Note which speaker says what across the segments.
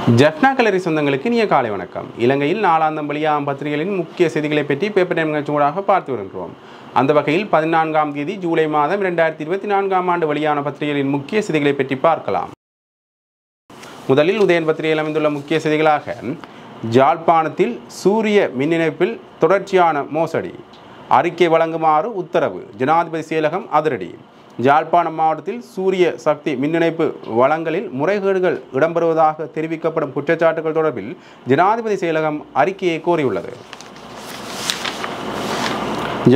Speaker 1: ஜெஃப்னா கலரி சொந்தங்களுக்கு இனிய காலை வணக்கம். இலங்கையில் நாளாந்தம் வெளியாகும் பத்திரிகைகளின் முக்கிய செய்திகளை பற்றி பேப்பர் டைம் நிகழ்ச்சியூடாக பார்த்து வருகிறோம். அந்த வகையில் 14ஆம் தேதி ஜூலை மாதம் 2024ஆம் ஆண்டு வெளியான பத்திரிகைகளின் முக்கிய செய்திகளை பற்றி பார்க்கலாம். முதலில் உதயன் பத்திரிகையில் அமைந்துள்ள முக்கிய செய்திகளாக, யாழ்ப்பாணத்தில் சூரிய மின் இணைப்பில் தொடர்ச்சியான மோசடி, அறிக்கை வழங்குமாறு உத்தரவு, ஜனாதிபதி செயலகம் அதிரடி. யாழ்ப்பாணம் மாவட்டத்தில் சூரிய சக்தி மின் இணைப்பு வழங்கலில் முறைகேடுகள் இடம்பெறுவதாக தெரிவிக்கப்படும் குற்றச்சாட்டுகள் தொடர்பில் ஜனாதிபதி செயலகம் அறிக்கையை கோரியுள்ளது.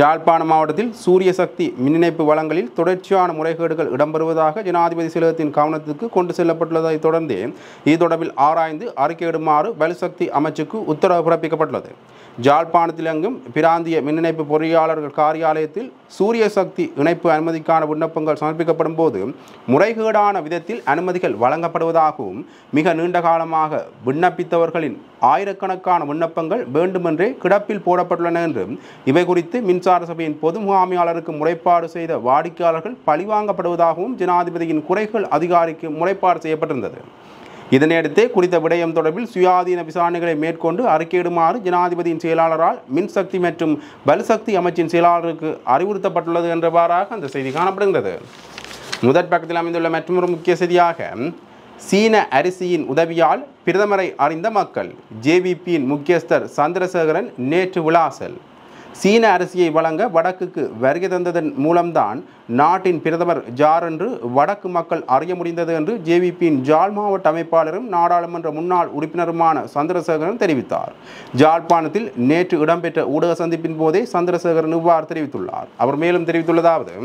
Speaker 1: யாழ்ப்பாணம் மாவட்டத்தில் சூரிய சக்தி மின் இணைப்பு வழங்கலில் தொடர்ச்சியான முறைகேடுகள் இடம்பெறுவதாக ஜனாதிபதி செயலகத்தின் கவனத்துக்கு கொண்டு செல்லப்பட்டுள்ளதை தொடர்ந்து இது தொடர்பில் ஆராய்ந்து அறிக்கையிடுமாறு வலுசக்தி அமைச்சுக்கு உத்தரவு பிறப்பிக்கப்பட்டுள்ளது. யாழ்ப்பாணத்தில் எங்கும் பிராந்திய மின் இணைப்பு பொறியாளர்கள் காரியாலயத்தில் சூரிய சக்தி இணைப்பு அனுமதிக்கான விண்ணப்பங்கள் சமர்ப்பிக்கப்படும் போது முறைகேடான விதத்தில் அனுமதிகள் வழங்கப்படுவதாகவும், மிக நீண்ட காலமாக விண்ணப்பித்தவர்களின் ஆயிரக்கணக்கான விண்ணப்பங்கள் வேண்டுமென்றே கிடப்பில் போடப்பட்டுள்ளன என்றும், இவை குறித்து மின்சார சபையின் பொது முகாமையாளருக்கு முறைப்பாடு செய்த வாடிக்கையாளர்கள் பழிவாங்கப்படுவதாகவும் ஜனாதிபதியின் குறைகள் அதிகாரிக்கு முறைப்பாடு செய்யப்பட்டிருந்தது. இதனையடுத்தே குறித்த விடயம் தொடர்பில் சுயாதீன விசாரணைகளை மேற்கொண்டு அறிக்கையிடுமாறு ஜனாதிபதியின் செயலாளரால் மின்சக்தி மற்றும் வலுசக்தி அமைச்சின் செயலாளருக்கு அறிவுறுத்தப்பட்டுள்ளது என்றவாறாக அந்த செய்தி காணப்படுகிறது. முதற் பக்கத்தில் அமைந்துள்ள மற்றொரு முக்கிய செய்தியாக, சீன அரிசியின் உதவியால் பிரதமரை அறிந்த மக்கள், ஜேவிபியின் முக்கியஸ்தர் சந்திரசேகரன் நேற்று விளாசல். சீன அரிசியை வழங்க வடக்குக்கு வருகை தந்ததன் மூலம்தான் நாட்டின் பிரதமர் ஜார் என்று வடக்கு மக்கள் அறிய முடிந்தது என்று ஜேவிபியின் ஜாழ் மாவட்ட அமைப்பாளரும் நாடாளுமன்ற முன்னாள் உறுப்பினருமான சந்திரசேகரன் தெரிவித்தார். ஜாழ்ப்பாணத்தில் நேற்று இடம்பெற்ற ஊடக சந்திப்பின் போதே சந்திரசேகரன் இவ்வாறு தெரிவித்துள்ளார். அவர் மேலும் தெரிவித்துள்ளதாவது,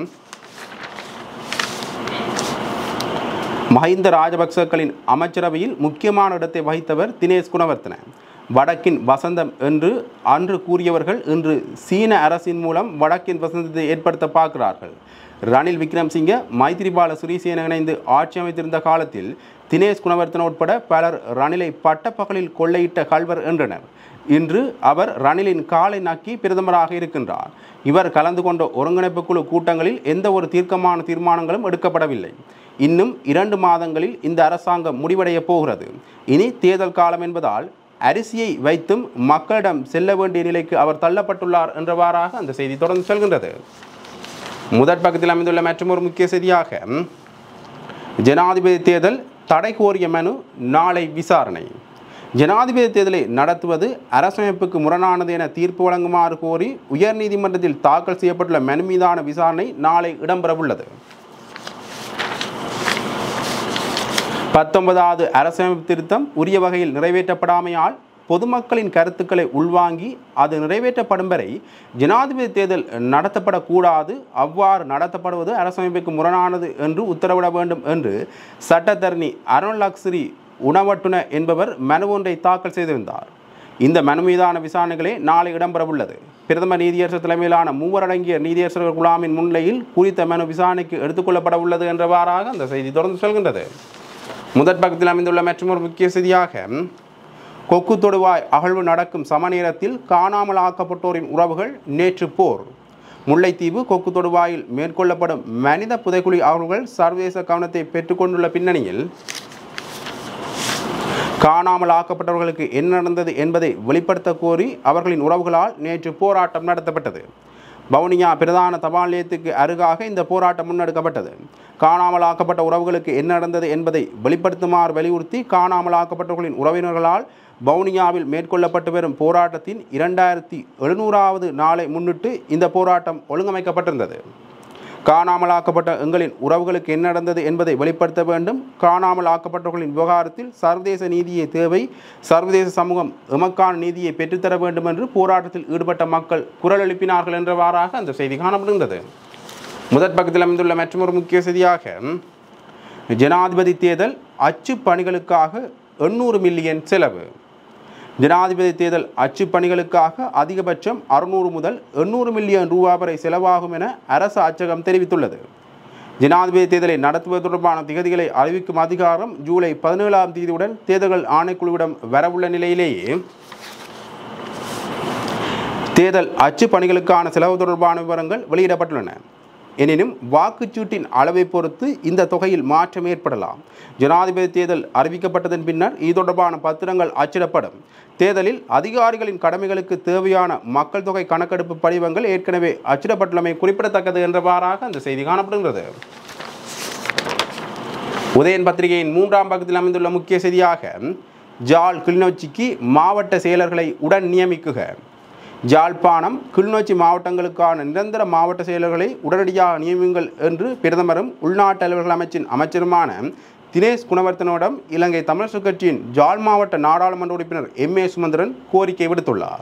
Speaker 1: மஹிந்த ராஜபக்சக்களின் அமைச்சரவையில் முக்கியமான இடத்தை வகித்தவர் தினேஷ் குணவர்த்தன. வடக்கின் வசந்தம் என்று அன்று கூறியவர்கள் இன்று சீன அரசின் மூலம் வடக்கின் வசந்தத்தை ஏற்படுத்த பார்க்கிறார்கள். ரணில் விக்ரமசிங்க, மைத்திரிபால சிறிசேன இணைந்து ஆட்சி அமைத்திருந்த காலத்தில் தினேஷ் குணவர்த்தன உட்பட பலர் ரணிலை பட்டப்பகலில் கொள்ளையிட்ட கள்வர் என்றனர். இன்று அவர் ரணிலின் காலை நக்கி பிரதமராக இருக்கின்றார். இவர் கலந்து கொண்ட ஒருங்கிணைப்பு குழு கூட்டங்களில் எந்த ஒரு தீர்க்கமான தீர்மானங்களும் எடுக்கப்படவில்லை. இன்னும் 2 மாதங்களில் இந்த அரசாங்கம் முடிவடைய போகிறது. இனி தேர்தல் காலம் என்பதால் அரிசியை வைத்தும் மக்களிடம் செல்ல வேண்டிய நிலைக்கு அவர் தள்ளப்பட்டுள்ளார் என்றவாறாக அந்த செய்தி தொடர்ந்து செல்கின்றது. முதற் பக்கத்தில் அமைந்துள்ள மற்றொரு முக்கிய செய்தியாக, ஜனாதிபதி தேர்தல் தடை கோரிய மனு நாளை விசாரணை. ஜனாதிபதி தேர்தலை நடத்துவது அரசமைப்புக்கு முரணானது என தீர்ப்பு வழங்குமாறு கோரி உயர்நீதிமன்றத்தில் தாக்கல் செய்யப்பட்டுள்ள மனு மீதான விசாரணை நாளை இடம்பெறவுள்ளது. 19வது அரசமைப்பு திருத்தம் உரிய வகையில் நிறைவேற்றப்படாமையால் பொதுமக்களின் கருத்துக்களை உள்வாங்கி அது நிறைவேற்றப்படும் வரை ஜனாதிபதி தேர்தல் நடத்தப்படக்கூடாது, அவ்வாறு நடத்தப்படுவது அரசமைப்புக்கு முரணானது என்று உத்தரவிட வேண்டும் என்று சட்டத்தரணி அருணலக்ஷ்மி உணவட்டுன என்பவர் மனு ஒன்றை தாக்கல் செய்திருந்தார். இந்த மனு மீதான விசாரணைகளே நாளை இடம்பெறவுள்ளது. பிரதம நீதியரசர் தலைமையிலான 3 அடங்கிய நீதியரசர்கள் குழாமின் முன்னிலையில் குறித்த மனு விசாரணைக்கு எடுத்துக்கொள்ளப்பட உள்ளது என்றவாறாக அந்த செய்தி தொடர்ந்து செல்கின்றது. முதற் பக்கத்தில் அமைந்துள்ள மற்றொரு முக்கிய செய்தியாக, கொக்கு தொடுவாய் அகழ்வு நடக்கும் சம நேரத்தில் காணாமல் ஆக்கப்பட்டோரின் உறவுகள் நேற்று போர். முல்லைத்தீவு கொக்கு தொடுவாயில் மேற்கொள்ளப்படும் மனித புதைக்குழி அகழ்வுகள் சர்வதேச கவனத்தை பெற்றுக்கொண்டுள்ள பின்னணியில் காணாமல் ஆக்கப்பட்டவர்களுக்கு என்ன நடந்தது என்பதை வெளிப்படுத்த கோரி அவர்களின் உறவுகளால் நேற்று போராட்டம் நடத்தப்பட்டது. வவுனியா பிரதான தபால் நிலையத்துக்கு அருகாக இந்த போராட்டம் முன்னெடுக்கப்பட்டது. காணாமல் ஆக்கப்பட்ட உறவுகளுக்கு என்ன நடந்தது என்பதை வெளிப்படுத்துமாறு வலியுறுத்தி காணாமல் ஆக்கப்பட்டவர்களின் உறவினர்களால் வவுனியாவில் மேற்கொள்ளப்பட்டு வரும் போராட்டத்தின் 2700வது நாளை முன்னிட்டு இந்த போராட்டம் ஒழுங்கமைக்கப்பட்டிருந்தது. காணாமல் ஆக்கப்பட்ட எங்களின் உறவுகளுக்கு என்ன நடந்தது என்பதை வெளிப்படுத்த வேண்டும். காணாமல் ஆக்கப்பட்டவர்களின் விவகாரத்தில் சர்வதேச நீதியை தேவை. சர்வதேச சமூகம் எமக்கான நீதியை பெற்றுத்தர வேண்டும் என்று போராட்டத்தில் ஈடுபட்ட மக்கள் குரல் எழுப்பினார்கள் என்றவாறாக அந்த செய்தி காணப்படுகின்றது. முதற் பக்கத்தில் அமைந்துள்ள மற்றொரு முக்கிய செய்தியாக, ஜனாதிபதி தேர்தல் அச்சு பணிகளுக்காக 800 மில்லியன் செலவு. ஜனாதிபதி தேர்தல் அச்சு பணிகளுக்காக அதிகபட்சம் 600 முதல் 800 மில்லியன் ரூபாய் வரை செலவாகும் என அரசு அச்சகம் தெரிவித்துள்ளது. ஜனாதிபதி தேர்தலை நடத்துவது தொடர்பான திகதிகளை அறிவிக்கும் அதிகாரம் ஜூலை 17ஆம் தேதியுடன் தேர்தல் ஆணைக்குழுவிடம் வரவுள்ள நிலையிலேயே தேர்தல் அச்சு பணிகளுக்கான செலவு தொடர்பான விவரங்கள் வெளியிடப்பட்டுள்ளன. எனினும் வாக்குச்சீட்டின் அளவை பொறுத்து இந்த தொகையில் மாற்றம் ஏற்படலாம். ஜனாதிபதி தேர்தல் அறிவிக்கப்பட்டதன் பின்னர் இது தொடர்பான பத்திரங்கள் அச்சிடப்படும். தேர்தலில் அதிகாரிகளின் கடமைகளுக்கு தேவையான மக்கள் தொகை கணக்கெடுப்பு படிவங்கள் ஏற்கனவே அச்சிடப்பட்டுள்ளமை குறிப்பிடத்தக்கது என்றவாறாக அந்த செய்தி காணப்படுகிறது. உதயன் பத்திரிகையின் 3ஆம் பக்கத்தில் அமைந்துள்ள முக்கிய செய்தியாக ஜாழ் கிளிநொச்சிக்கு மாவட்ட செயலர்களை உடன் நியமிக்குக. ஜாழ்ப்பாணம் கிளிநொச்சி மாவட்டங்களுக்கான நிரந்தர மாவட்ட செயலர்களை உடனடியாக நியமியுங்கள் என்று பிரதமரும் உள்நாட்டு அலுவல்கள் அமைச்சின் அமைச்சருமான தினேஷ் குணவர்த்தனோடம் இலங்கை தமிழரசுக் கட்சியின் ஜாழ் மாவட்ட நாடாளுமன்ற உறுப்பினர் M.A. சுமந்திரன் கோரிக்கை விடுத்துள்ளார்.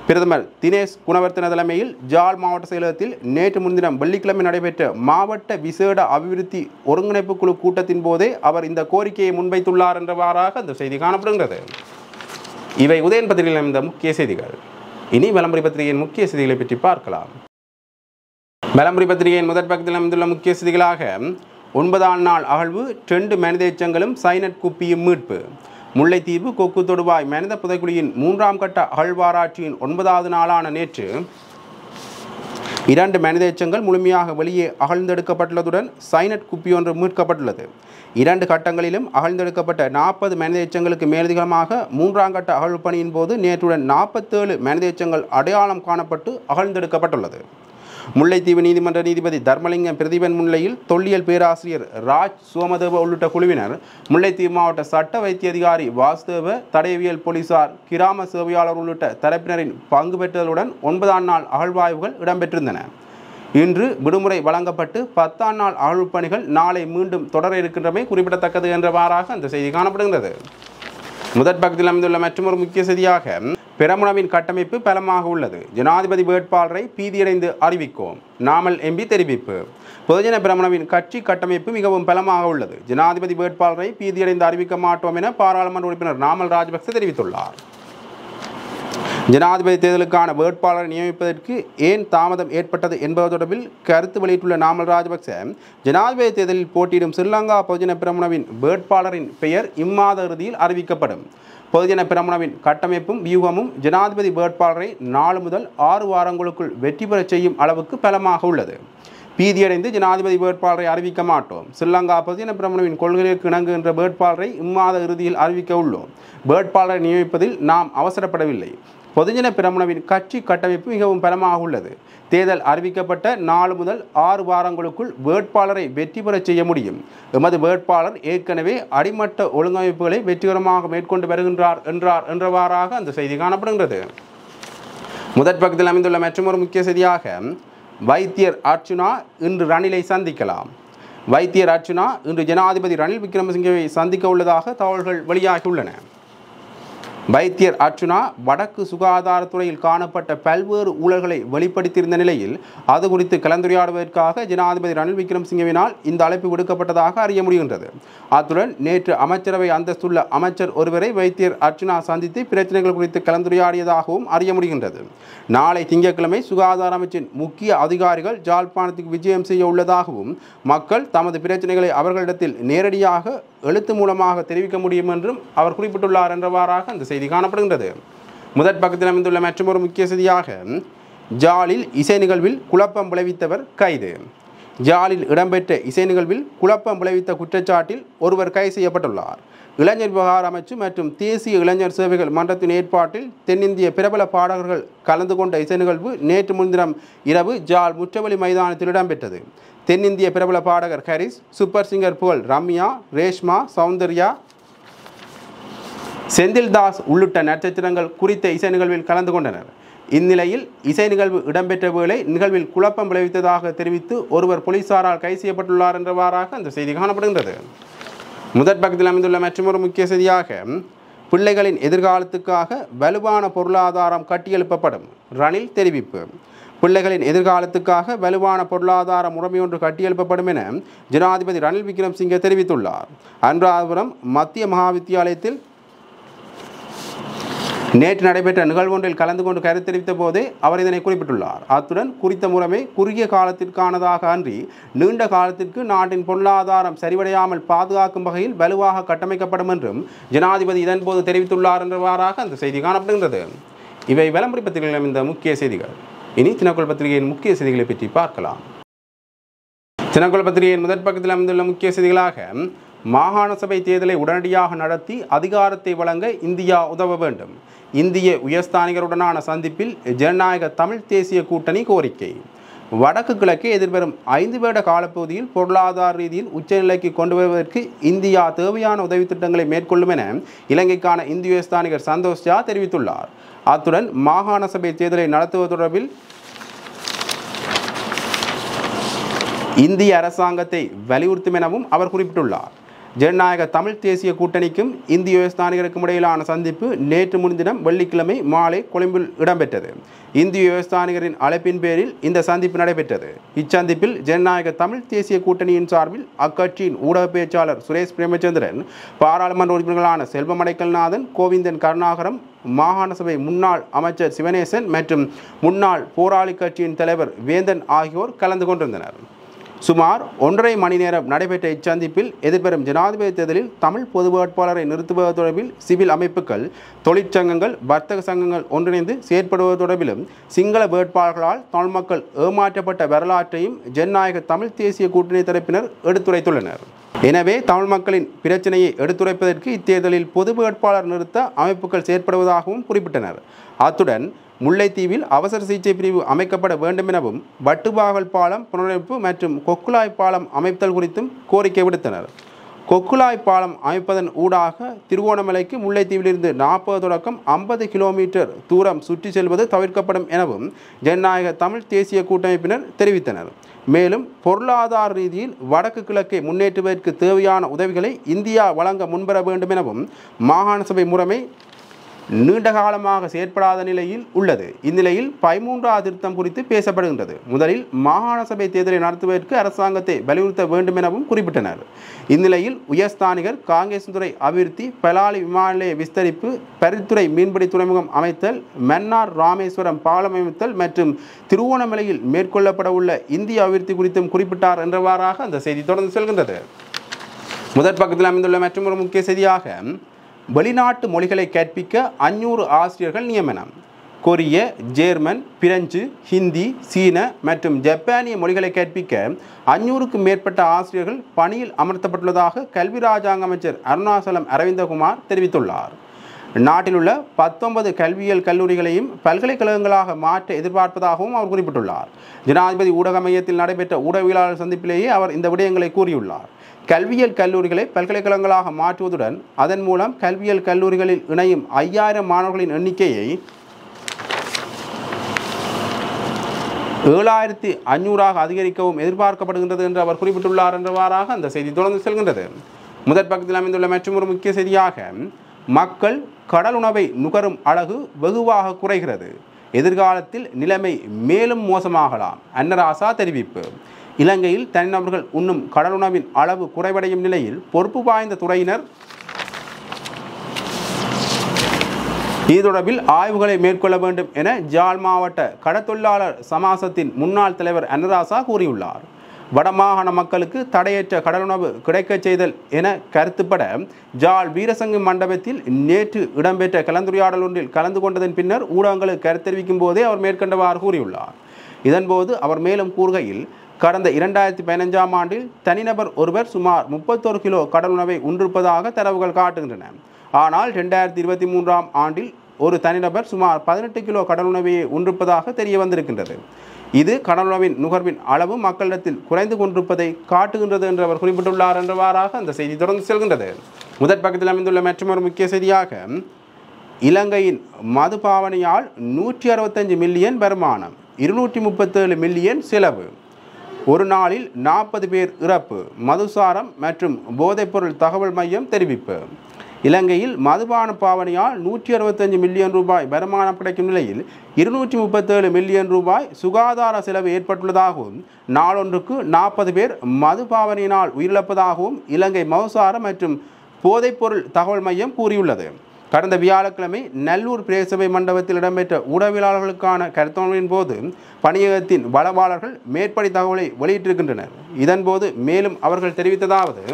Speaker 1: பிரதமர் தினேஷ் குணவர்த்தன தலைமையில் ஜாழ் மாவட்ட செயலகத்தில் நேற்று முன்தினம் வெள்ளிக்கிழமை நடைபெற்ற மாவட்ட விசேட அபிவிருத்தி ஒருங்கிணைப்பு குழு கூட்டத்தின் போதே அவர் இந்த கோரிக்கையை முன்வைத்துள்ளார் என்றவாறாக அந்த செய்தி காணப்படுகிறது. இவை உதயன் பத்திரிகையில் அமைந்த முக்கிய செய்திகள். இனி வலம்புரி பத்திரிகையின் முக்கிய செய்திகளை பற்றி பார்க்கலாம். வலம்புரி பத்திரிகையின் முதற் பக்கத்தில் அமைந்துள்ள முக்கிய செய்திகளாக 9ஆம் நாள் அகழ்வு 2 மனித எச்சங்களும் சைனட் குப்பியும் மீட்பு. முல்லைத்தீவு கொக்கு தொடுவாய் மனித புதைக்குழியின் 3ஆம் கட்ட அகழ்வாராய்ச்சியின் 9வது நாளான நேற்று 2 மனித எச்சங்கள் முழுமையாக வெளியே அகழ்ந்தெடுக்கப்பட்டுள்ளதுடன் சைனட் குப்பி ஒன்று மீட்கப்பட்டுள்ளது. 2 கட்டங்களிலும் அகழ்ந்தெடுக்கப்பட்ட 40 மனித எச்சங்களுக்கு மேலதிகமாக 3ஆம் கட்ட அகழ்வு பணியின் போது நேற்றுடன் 47 மனித எச்சங்கள் அடையாளம் காணப்பட்டு அகழ்ந்தெடுக்கப்பட்டுள்ளது. முல்லைத்தீவு நீதிமன்ற நீதிபதி தர்மலிங்கம் பிரதீபன் முன்னிலையில் தொல்லியல் பேராசிரியர் ராஜ் சோமதேவ உள்ளிட்ட குழுவினர், முல்லைத்தீவு மாவட்ட சட்ட வைத்திய அதிகாரி வாசுதேவ, தடயவியல் போலீசார், கிராம சேவையாளர் உள்ளிட்ட தரப்பினரின் பங்கு பெற்றதுடன் 9ஆம் நாள் அகழ்வாய்வுகள் இடம்பெற்றிருந்தன. இன்று விடுமுறை வழங்கப்பட்டு 10ஆம் நாள் அகழ்வு பணிகள் நாளை மீண்டும் தொடர இருக்கின்றமை குறிப்பிடத்தக்கது என்றவாறாக அந்த செய்தி காணப்படுகிறது. முதற் பக்கத்தில் அமைந்துள்ள மற்றொரு முக்கிய செய்தியாக பெரமுனவின் கட்டமைப்பு பலமாக உள்ளது. ஜனாதிபதி வேட்பாளரை பீதியடைந்து அறிவிக்கோம். நாமல் MP தெரிவிப்பு. பொதுஜன பெரமுனவின் கட்சி கட்டமைப்பு மிகவும் பலமாக உள்ளது. ஜனாதிபதி வேட்பாளரை பீதியடைந்து அறிவிக்க மாட்டோம் என பாராளுமன்ற உறுப்பினர் நாமல் ராஜபக்ச தெரிவித்துள்ளார். ஜனாதிபதி தேர்தலுக்கான வேட்பாளரை நியமிப்பதற்கு ஏன் தாமதம் ஏற்பட்டது என்பது தொடர்பில் கருத்து வெளியிட்டுள்ள நாமல் ராஜபக்ச, ஜனாதிபதி தேர்தலில் போட்டியிடும் ஸ்ரீலங்கா பொதுஜன பெரமுனவின் வேட்பாளரின் பெயர் இம்மாத இறுதியில் அறிவிக்கப்படும். பொதுஜன பெரமுனவின் கட்டமைப்பும் வியூகமும் ஜனாதிபதி வேட்பாளரை 4 முதல் 6 வாரங்களுக்குள் வெற்றி பெறச் செய்யும் அளவுக்கு பலமாக உள்ளது. பீதியடைந்து ஜனாதிபதி வேட்பாளரை அறிவிக்க மாட்டோம். ஸ்ரீலங்கா பொதுஜன பெரமுனவின் கொள்கைகளுக்கு இணங்குகின்ற வேட்பாளரை இம்மாத இறுதியில் அறிவிக்க உள்ளோம். வேட்பாளரை நியமிப்பதில் நாம் அவசரப்படவில்லை. பொதுஜன பெரமுனவின் கட்சி கட்டமைப்பு மிகவும் பலமாக உள்ளது. தேர்தல் அறிவிக்கப்பட்ட 4 முதல் 6 வாரங்களுக்குள் வேட்பாளரை வெற்றி பெறச் செய்ய முடியும். எமது வேட்பாளர் ஏற்கனவே அடிமட்ட ஒழுங்கமைப்புகளை வெற்றிகரமாக மேற்கொண்டு வருகின்றார் என்றவாறாக அந்த செய்தி காணப்படுகின்றது. முதற் பக்கத்தில் அமைந்துள்ள மற்றொரு முக்கிய செய்தியாக வைத்தியர் அர்ச்சுனா இன்று ரணிலை சந்திக்கலாம். வைத்தியர் அர்ச்சுனா இன்று ஜனாதிபதி ரணில் விக்ரமசிங்கவை சந்திக்க உள்ளதாக தகவல்கள் வெளியாகியுள்ளன. வைத்தியர் அர்ச்சுனா வடக்கு சுகாதாரத்துறையில் காணப்பட்ட பல்வேறு ஊழல்களை வெளிப்படுத்தியிருந்த நிலையில் அது குறித்து கலந்துரையாடுவதற்காக ஜனாதிபதி ரணில் விக்ரமசிங்கவினால் இந்த அழைப்பு விடுக்கப்பட்டதாக அறிய முடிகின்றது. அத்துடன் நேற்று அமைச்சரவை அந்தஸ்துள்ள அமைச்சர் ஒருவரை வைத்தியர் அர்ச்சுனா சந்தித்து பிரச்சனைகள் குறித்து கலந்துரையாடியதாகவும் அறிய முடிகின்றது. நாளை திங்கட்கிழமை சுகாதார அமைச்சின் முக்கிய அதிகாரிகள் ஜாழ்ப்பாணத்துக்கு விஜயம் செய்ய உள்ளதாகவும் மக்கள் தமது பிரச்சனைகளை அவர்களிடத்தில் நேரடியாக எழுத்து மூலமாக தெரிவிக்க முடியும் என்றும் அவர் குறிப்பிட்டுள்ளார் என்றவாறாக அந்த செய்தி காணப்படுகின்றது. முதற் பக்கத்தில் அமைந்துள்ள மற்றொரு முக்கிய செய்தியாக ஜாலில் இசை நிகழ்வில் குழப்பம் விளைவித்தவர் கைது. ஜாலில் இடம்பெற்ற இசை நிகழ்வில் குழப்பம் விளைவித்த குற்றச்சாட்டில் ஒருவர் கைது செய்யப்பட்டுள்ளார். இளைஞர் விவகார அமைச்சு மற்றும் தேசிய இளைஞர் சேவைகள் மன்றத்தின் ஏற்பாட்டில் தென்னிந்திய பிரபல பாடகர்கள் கலந்து கொண்ட இசை நிகழ்வு நேற்று முன்தினம் இரவு ஜாழ் முற்றவெளி மைதானத்தில் இடம்பெற்றது. தென்னிந்திய பிரபல பாடகர் ஹரிஸ், சூப்பர் சிங்கர் புகழ், ரம்யா, ரேஷ்மா, சௌந்தர்யா, செந்தில்தாஸ் உள்ளிட்ட நட்சத்திரங்கள் குறித்த இசை நிகழ்வில் கலந்து கொண்டனர். இந்நிலையில் இசை நிகழ்வு இடம்பெற்ற வேளை நிகழ்வில் குழப்பம் விளைவித்ததாக தெரிவித்து ஒருவர் போலீசாரால் கைது செய்யப்பட்டுள்ளார் என்றவாறாக அந்த செய்தி காணப்படுகின்றது. முதற் பக்கத்தில் அமைந்துள்ள மற்றொரு முக்கிய செய்தியாக பிள்ளைகளின் எதிர்காலத்துக்காக வலுவான பொருளாதாரம் கட்டியெழுப்பப்படும். ரணில் தெரிவிப்பு. பிள்ளைகளின் எதிர்காலத்துக்காக வலுவான பொருளாதார முறைமையொன்று கட்டியெழுப்பப்படும் என ஜனாதிபதி ரணில் விக்ரமசிங்கே தெரிவித்துள்ளார். அனுராதபுரம் மத்திய மகாவித்தியாலயத்தில் நேற்று நடைபெற்ற நிகழ்வொன்றில் கலந்து கொண்டு கருத்து தெரிவித்த போதே அவர் இதனை குறிப்பிட்டுள்ளார். அத்துடன் குறித்த முறைமை குறுகிய காலத்திற்கானதாக அன்றி நீண்ட காலத்திற்கு நாட்டின் பொருளாதாரம் சரிவடையாமல் பாதுகாக்கும் வகையில் வலுவாக கட்டமைக்கப்படும் என்றும் ஜனாதிபதி இதன்போது தெரிவித்துள்ளார் என்றவாறாக அந்த செய்தி காணப்படுகின்றது. இவை விளம்பர பத்திரிகைகளில் இந்த முக்கிய செய்திகள். இனி தினக்குள் பத்திரிகையின் முக்கிய செய்திகளை பற்றி பார்க்கலாம். தினக்குரல் பத்திரிகையின் முதற் பக்கத்தில் அமைந்துள்ள முக்கிய செய்திகளாக மாகாண சபை தேர்தலை உடனடியாக நடத்தி அதிகாரத்தை வழங்க இந்தியா உதவ வேண்டும். இந்திய உயர்ஸ்தானிகருடனான சந்திப்பில் ஜனநாயக தமிழ் தேசிய கூட்டணி கோரிக்கை. வடக்கு கிழக்கு எதிர்வரும் 5 வருட காலப்பகுதியில் பொருளாதார ரீதியில் உச்சநிலைக்கு கொண்டு வருவதற்கு இந்தியா தேவையான உதவி திட்டங்களை மேற்கொள்ளும் என இலங்கைக்கான இந்திய உயர்ஸ்தானிகர் சந்தோஷ் ஜா தெரிவித்துள்ளார். அத்துடன் மாகாண சபை தேர்தலை நடத்துவது தொடர்பில் இந்திய அரசாங்கத்தை வலியுறுத்தும் எனவும் அவர் குறிப்பிட்டுள்ளார். ஜனநாயக தமிழ் தேசிய கூட்டணிக்கும் இந்திய உயர்ஸ்தானிகருக்கும் இடையிலான சந்திப்பு நேற்று முன்தினம் வெள்ளிக்கிழமை மாலை கொழும்பில் இடம்பெற்றது. இந்திய உயர்ஸ்தானிகரின் அழைப்பின் பேரில் இந்த சந்திப்பு நடைபெற்றது. இச்சந்திப்பில் ஜனநாயக தமிழ் தேசிய கூட்டணியின் சார்பில் அக்கட்சியின் ஊடக பேச்சாளர் சுரேஷ் பிரேமச்சந்திரன், பாராளுமன்ற உறுப்பினர்களான செல்வம் அடைக்கல்நாதன், கோவிந்தன் கருணாகரம், மாகாண சபை முன்னாள் அமைச்சர் சிவனேசன் மற்றும் முன்னாள் போராளி கட்சியின் தலைவர் வேந்தன் ஆகியோர் கலந்து கொண்டிருந்தனர். சுமார் 1.5 மணி நேரம் நடைபெற்ற இச்சந்திப்பில் எதிர்வரும் ஜனாதிபதி தேர்தலில் தமிழ் பொது வேட்பாளரை நிறுத்துவது தொடர்பில் சிவில் அமைப்புகள், தொழிற்சங்கங்கள், வர்த்தக சங்கங்கள் ஒன்றிணைந்து செயற்படுவது தொடர்பிலும் சிங்கள வேட்பாளர்களால் தமிழ் மக்கள் ஏமாற்றப்பட்ட வரலாற்றையும் ஜனநாயக தமிழ் தேசிய கூட்டணி தரப்பினர் எடுத்துரைத்துள்ளனர். எனவே தமிழ் மக்களின் பிரச்சினையை எடுத்துரைப்பதற்கு இத்தேர்தலில் பொது வேட்பாளர் நிறுத்த அமைப்புகள் செயற்படுவதாகவும் குறிப்பிட்டனர். அத்துடன் முல்லைத்தீவில் அவசர சிகிச்சை பிரிவு அமைக்கப்பட வேண்டும் எனவும் வட்டுவாகல் பாலம் புனரமைப்பு மற்றும் கொக்குலாய் பாலம் அமைத்தல் குறித்தும் கோரிக்கை விடுத்தனர். கொக்குலாய் பாலம் அமைப்பதன் ஊடாக திருவோணமலைக்கு முல்லைத்தீவிலிருந்து 40 தொடக்கம் 50 கிலோமீட்டர் தூரம் சுற்றி செல்வது தவிர்க்கப்படும் எனவும் ஜனநாயக தமிழ் தேசிய கூட்டமைப்பினர் தெரிவித்தனர். மேலும் பொருளாதார ரீதியில் வடக்கு கிழக்கை முன்னேற்றுவதற்கு தேவையான உதவிகளை இந்தியா வழங்க முன்வர வேண்டும் எனவும் மாகாண சபை முறைமை நீண்ட காலமாக செயற்படாத நிலையில் உள்ளது. இந்நிலையில் 13வது திருத்தம் குறித்து பேசப்படுகின்றது. முதலில் மாகாண சபை தேர்தலை நடத்துவதற்கு அரசாங்கத்தை வலியுறுத்த வேண்டும் எனவும் குறிப்பிட்டனர். இந்நிலையில் உயர்ஸ்தானிகர் காங்கேசன் துறை அபிவிருத்தி, பலாலி விமான நிலைய விஸ்தரிப்பு, பருத்துறை மீன்பிடி துறைமுகம் அமைத்தல், மன்னார் ராமேஸ்வரம் பாலம் அமைத்தல் மற்றும் திருவோணமலையில் மேற்கொள்ளப்பட உள்ள இந்திய அபிவிருத்தி குறித்தும் குறிப்பிட்டார் என்றவாறாக அந்த செய்தி தொடர்ந்து செல்கின்றது. முதற் பக்கத்தில் அமைந்துள்ள மற்றொரு முக்கிய செய்தியாக வெளிநாட்டு மொழிகளை கற்பிக்க 500 ஆசிரியர்கள் நியமனம். கொரிய, ஜெர்மன், பிரெஞ்சு, ஹிந்தி, சீன மற்றும் ஜப்பானிய மொழிகளை கற்பிக்க 500க்கும் மேற்பட்ட ஆசிரியர்கள் பணியில் அமர்த்தப்பட்டுள்ளதாக கல்வி ராஜாங்க அமைச்சர் அருணாசலம் அரவிந்தகுமார் தெரிவித்துள்ளார். நாட்டில் உள்ள 19 கல்வியியல் கல்லூரிகளையும் பல்கலைக்கழகங்களாக மாற்ற எதிர்பார்ப்பதாகவும் அவர் குறிப்பிட்டுள்ளார். ஜனாதிபதி ஊடக மையத்தில் நடைபெற்ற ஊடகவியலாளர் சந்திப்பிலேயே அவர் இந்த விடயங்களை கூறியுள்ளார். கல்வியியல் கல்லூரிகளை பல்கலைக்கழகங்களாக மாற்றுவதுடன் அதன் மூலம் கல்வியியல் கல்லூரிகளில் இணையும் 5000 மாணவர்களின் எண்ணிக்கையை 7500ஆக அதிகரிக்கவும் எதிர்பார்க்கப்படுகின்றது என்று அவர் குறிப்பிட்டுள்ளார் என்றவாறாக அந்த செய்தி தொடர்ந்து செல்கின்றது. முதற் பக்கத்தில் அமைந்துள்ள மற்றொரு முக்கிய செய்தியாக மக்கள் கடல் உணவை நுகரும் அழகு வெகுவாக குறைகிறது. எதிர்காலத்தில் நிலைமை மேலும் மோசமாகலாம். அன்னராசா தெரிவிப்பு. இலங்கையில் தனிநபர்கள் உண்ணும் கடலுணவின் அளவு குறைவடையும் நிலையில் பொறுப்பு வாய்ந்த துறையினர் இது தொடர்பில் ஆய்வுகளை மேற்கொள்ள வேண்டும் என ஜாழ் மாவட்ட கடற்தொழிலாளர் சமாசத்தின் முன்னாள் தலைவர் அன்னராசா கூறியுள்ளார். வடமாகாண மக்களுக்கு தடையற்ற கடலுணவு கிடைக்கச் செய்தல் என கருத்துப்பட ஜாழ் வீரசங்க மண்டபத்தில் நேற்று இடம்பெற்ற கலந்துரையாடல் ஒன்றில் கலந்து கொண்டதன் பின்னர் ஊடகங்களுக்கு கருத்து தெரிவிக்கும் போதே அவர் மேற்கண்டவாறு கூறியுள்ளார். இதன்போது அவர் மேலும் கூறுகையில், கடந்த 2015ஆம் ஆண்டில் தனிநபர் ஒருவர் சுமார் 31 கிலோ கடலுணவை உண்டிருப்பதாக தரவுகள் காட்டுகின்றன. ஆனால் 2023ஆம் ஆண்டில் ஒரு தனிநபர் சுமார் 18 கிலோ கடலுணவையை உண்டிருப்பதாக தெரிய வந்திருக்கின்றது. இது கடலுணவின் நுகர்வின் அளவு மக்களிடத்தில் குறைந்து கொண்டிருப்பதை காட்டுகின்றது என்று அவர் குறிப்பிட்டுள்ளார் என்றவாறாக அந்த செய்தி தொடர்ந்து செல்கின்றது. முதற் பக்கத்தில் அமைந்துள்ள மற்றொரு முக்கிய செய்தியாக இலங்கையின் மதுபாவனையால் 165 மில்லியன் வருமானம், 237 மில்லியன் செலவு, ஒரு நாளில் 40 பேர் இறப்பு, மதுசாரம் மற்றும் போதைப்பொருள் தகவல் மையம் தெரிவிப்பு. இலங்கையில் மதுபான பாவனையால் 165 மில்லியன் ரூபாய் வருமானம் கிடைக்கும் நிலையில் 237 மில்லியன் ரூபாய் சுகாதார செலவு ஏற்பட்டுள்ளதாகவும் நாளொன்றுக்கு 40 பேர் மதுபாவனையினால் உயிரிழப்பதாகவும் இலங்கை மதுசார மற்றும் போதைப்பொருள் தகவல் மையம் கூறியுள்ளது. கடந்த வியாழக்கிழமை நல்லூர் பிரேசபை மண்டபத்தில் இடம்பெற்ற ஊடகவியலாளர்களுக்கான கருத்தரங்கின் போது பணியகத்தின் வளவாளர்கள் மேற்படி தகவலை வெளியிட்டிருக்கின்றனர். இதன்போது மேலும் அவர்கள் தெரிவித்ததாவது,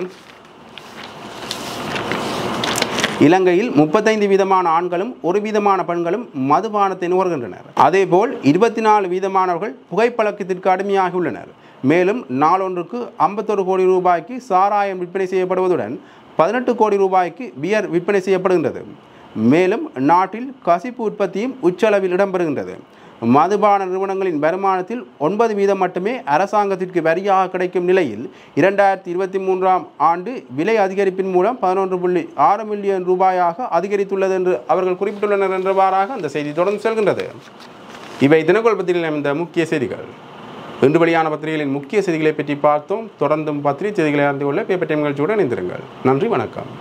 Speaker 1: இலங்கையில் 35 வீதமான ஆண்களும் 1 வீதமான பெண்களும் மதுபானத்தை நுகர்கின்றனர். அதேபோல் 24 வீதமானவர்கள் புகைப்பழக்கத்திற்கு அடிமையாகியுள்ளனர். மேலும் நாளொன்றுக்கு 51 கோடி ரூபாய்க்கு சாராயம் விற்பனை செய்யப்படுவதுடன் 18 கோடி ரூபாய்க்கு பியர் விற்பனை செய்யப்படுகின்றது. மேலும் நாட்டில் கசிப்பு உற்பத்தியும் உச்சளவில் இடம்பெறுகின்றது. மதுபான நிறுவனங்களின் வருமானத்தில் 9 வீதம் மட்டுமே அரசாங்கத்திற்கு வரியாக கிடைக்கும் நிலையில் 2023ஆம் ஆண்டு விலை அதிகரிப்பின் மூலம் 11.6 மில்லியன் ரூபாயாக அதிகரித்துள்ளது என்று அவர்கள் குறிப்பிட்டுள்ளனர் என்றவாறாக அந்த செய்தி தொடர்ந்து செல்கின்றது. இவை தினகோல் பத்திரிகையில் இந்த முக்கிய செய்திகள். இன்று வெளியான பத்திரிகைகளின் முக்கிய செய்திகளை பற்றி பார்த்தோம். தொடர்ந்தும் பத்திரிகை செய்திகளை அறிந்து கொள்ள பேப்பர் டைம் நிகழ்ச்சியுடன் இணைந்திருங்கள். நன்றி, வணக்கம்.